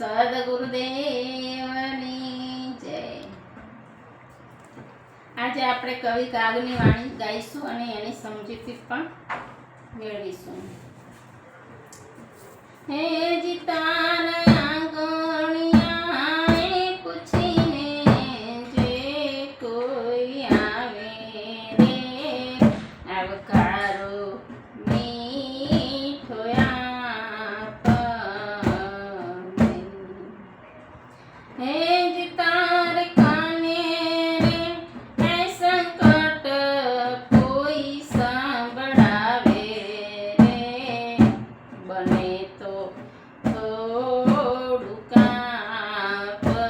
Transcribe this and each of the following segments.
સદગુરુદેવની જય. આજે આપણે કવિ કાગની વાણી ગાઈશું અને એની સમજૂતી પણ મેળવીશું. હે જીતાના આંગણિયાએ પૂછીને જે કોઈ આવે રે આવકારો મીઠો આપને. હે જીતાર કાને રે હે સંકટ કોઈ સંભળાવે રે બને તો થોડું કાપજે.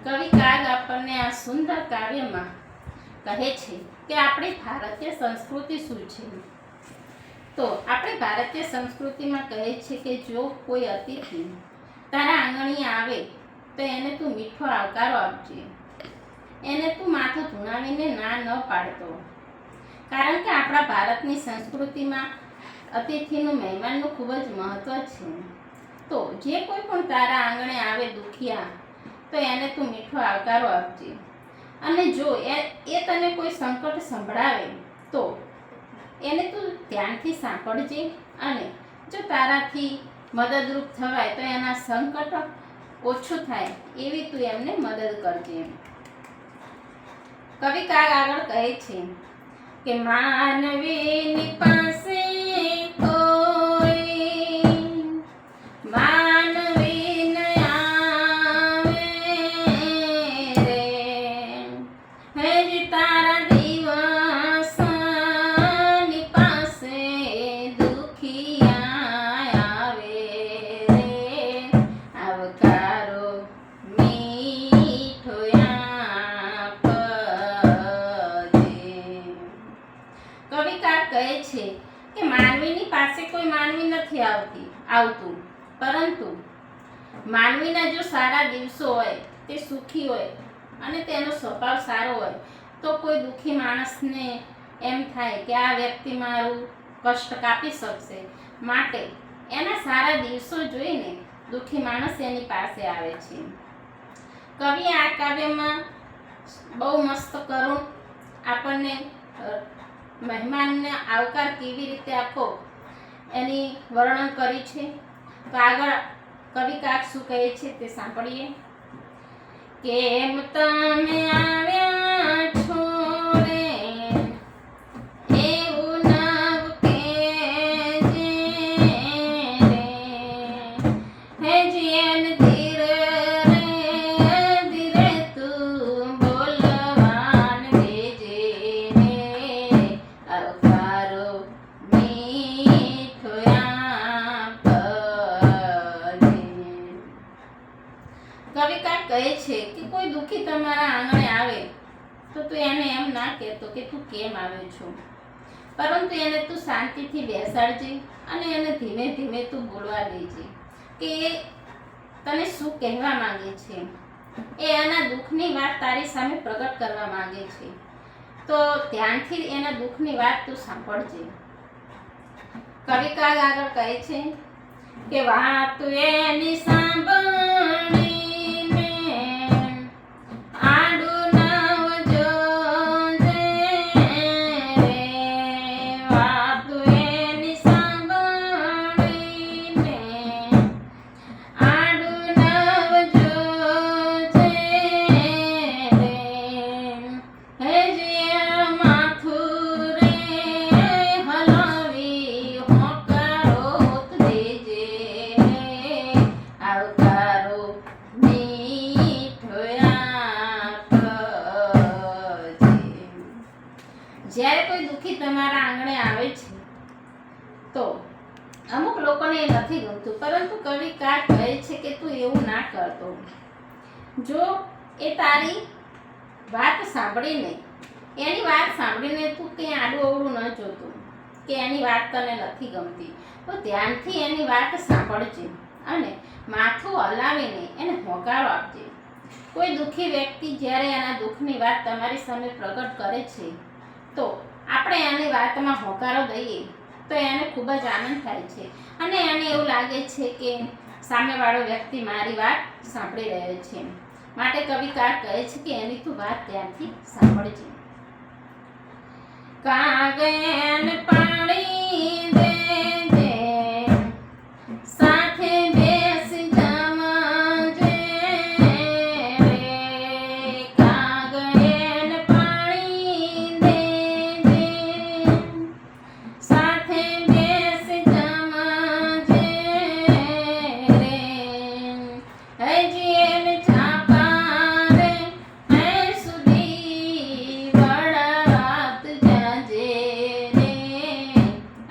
કવિ કાગ આપણને આ સુંદર કાવ્યમાં કહે છે કે આપણી ભારતીય સંસ્કૃતિ શું છે. તો આપણી ભારતીય સંસ્કૃતિમાં કહે છે કે જો કોઈ અતિથિ તારા આંગણે આવે તો એને તું મીઠો આવકારો આપજે. એને તું માથું ધુણાવીને ના ન પાડતો. કારણ કે આપણા ભારતની સંસ્કૃતિમાં અતિથિનું મહેમાનનું ખૂબ જ મહત્વ છે. તો જે કોઈ પણ તારા આંગણે આવે દુખિયા તો એને તું મીઠો આવકારો આપજે. અને જો એ તને કોઈ સંકટ સંભળાવે તો એને તું ધ્યાનથી સાંભળજે અને જો તારાથી મદદરૂપ થવાય તો એના સંકટ ઓછું થાય એવી તું એમને મદદ કરજે. કવિ કાગ આગળ કહે છે કે માનવીની પાસે કોઈ માનવી ન આવે રે હે તારા દિવસની પાસે દુખિયા આવે રે આવકારો મીઠો આપજે. કવિ કાગ કહે છે કે માનવીની પાસે કોઈ માનવી નથી આવતું, પરંતુ માનવીના જો સારા દિવસો હોય, તે સુખી હોય અને તેનો સ્વભાવ સારો હોય તો કોઈ દુઃખી માણસને એમ થાય કે આ વ્યક્તિ મારું કષ્ટ કાપી શકશે, માટે એના સારા દિવસો જોઈને દુઃખી માણસ એની પાસે આવે છે. કવિએ આ કાવ્યમાં બહુ મસ્ત કરુણ આપણને મહેમાનને આવકાર કેવી રીતે આપવો એની વર્ણન કરી છે. તો આગળ કવિ કાગ શું કહે છે તે સાંભળીએ. કેમ તમે આવ્યા છો રે એવું નવ કેજે રે હે જીયન ધીરે રે ધીરે તું બોલવાન દેજે રે આવકારો મીઠો આપજે. કવિ કાગ કહે છે કે કોઈ દુઃખી તમારા આંગણે આવે તો તું એને એમ ના કહેતો કે તું કેમ આવ્યો છો, પરંતુ એને તું શાંતિથી બેસાડજે અને એને ધીમે ધીમે તું બોલવા દેજે કે એ તને શું કહેવા માંગે છે. એ એના દુઃખની વાત તારી સામે પ્રગટ કરવા માંગે છે, તો ધ્યાનથી એના દુઃખની વાત તું સાંભળજે. કવિ કાગ આગળ કહે છે કે વાત એની સાંભળીને આડું નવ જોજે રે વાત એની સાંભળીને આડું નવ જોજે રે હે જે માથું રે હલાવી હોકારો દેજે રે આવકારો મીઠો આપજે. જ્યારે કોઈ દુઃખી તમારા આંગણે આવે છે તો અમુક લોકોને એ નથી ગમતું, પરંતુ કવિ કાગ કહે છે કે તું એવું ના કરતો. જો એ તારી વાત સાંભળીને તું કંઈ આડું અવળું ન જોતું કે એની વાત તને નથી ગમતી, તો ધ્યાનથી એની વાત સાંભળજે અને માથું હલાવીને એને હોકારો આપજે. કોઈ દુઃખી વ્યક્તિ જ્યારે એના દુઃખની વાત તમારી સામે પ્રગટ કરે છે તો આપણે એની વાતમાં હોકારો દઈએ તો એને ખૂબ જ આનંદ થાય છે અને એને એવું લાગે છે કે સામેવાળો વ્યક્તિ મારી વાત સાંભળી રહ્યો છે. માટે કવિકાર કહે છે કે એની તું વાત ત્યારથી સાંભળજે. કાગન પાણી દેજે, સાથે બેસી જમજે રે. કાગન પાણી દેજે, સાથે બેસી જમજે રે. હજી એને છાપા રે હે સુધી વળાત જાજે રે.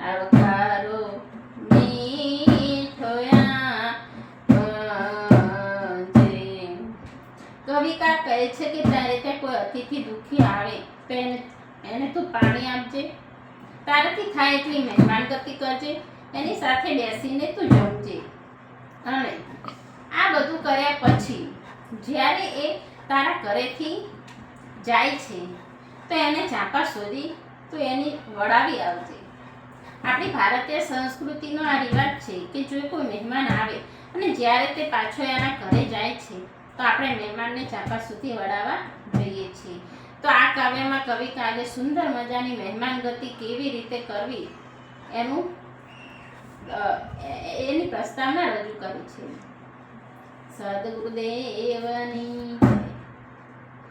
આવકારો મીઠો આપજે. કવિકાર કહે છે કે તારે ત્યાં કોઈ અતિથિ દુઃખી આવે તો એને તું પાણી આપજે, તારાથી થાય એટલી મહેમાનગતિ કરજે, એની સાથે બેસીને તું જમજે. અને આ બધું કર્યા પછી જ્યારે એ તારા ઘરેથી જાય છે તો એને ચાંપા શોધી તો એની વળાવી આવજે. આપણી ભારતીય સંસ્કૃતિનો આ રિવાજ છે કે જો કોઈ મહેમાન આવે અને જ્યારે તે પાછો એના ઘરે જાય છે તો આપણે મહેમાનને ચાંપા સુધી વળાવવા જોઈએ છીએ. તો આ કાવ્યમાં કવિકારે સુંદર મજાની મહેમાનગતિ કેવી રીતે કરવી એની પ્રસ્તાવના રજૂ કરી છે. સદગુરુદેવની